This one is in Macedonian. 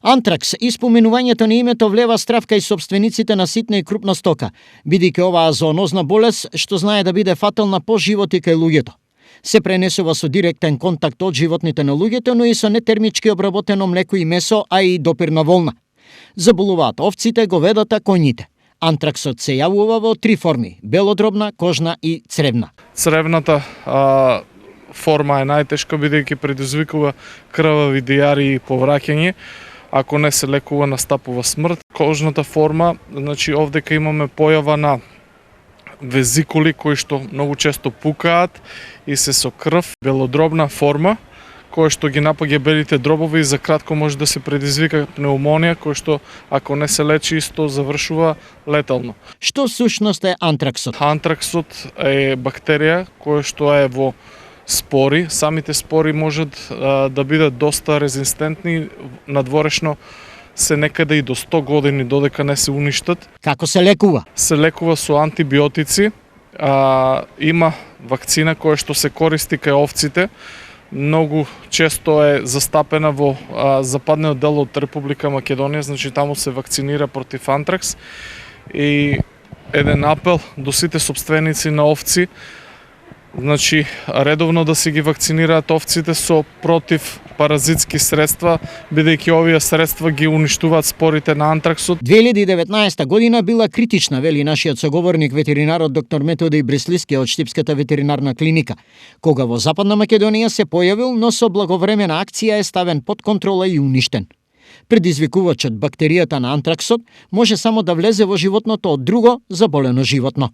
Антракс и споменувањето на името влева страв кај собствениците на ситна и крупна стока, бидејќи оваа зоонозна болест што знае да биде фатална по живот и кај луѓето. Се пренесува со директен контакт од животните на луѓето, но и со нетермички обработено млеко и месо, а и допирна волна. Заболуваат овците, говедата, коњите. Антраксот се јавува во три форми: белодробна, кожна и цревна. Цревната форма е најтешка, бидејќи предизвикува крвави дијареи и повраќање. Ако не се лекува, настапува смрт. Кожната форма, значи овдека имаме појава на везикули кои што многу често пукаат и се со крв. Белодробна форма, која што ги напаѓа белите дробови и за кратко може да се предизвика пнеумонија, која што ако не се лечи исто завршува летално. Што сушност е антраксот? Антраксот е бактерија која што е во спори. Самите спори можат да бидат доста резистентни, надворешно се некаде и до 100 години додека не се уништат. Како се лекува? Се лекува со антибиотици. Има вакцина која што се користи кај овците. Многу често е застапена во западниот дел од Република Македонија, значи таму се вакцинира против антракс. И еден апел до сите собственици на овци, значи редовно да си ги вакцинираат овците со против паразитски средства, бидејќи овие средства ги уништуваат спорите на антраксот. 2019 година била критична, вели нашиот соговорник ветеринарот доктор Методи Брислиски од Штипската ветеринарна клиника, кога во Западна Македонија се појавил, но со благовремена акција е ставен под контрола и уништен. Предизвикувачот бактеријата на антраксот може само да влезе во животното од друго заболено животно.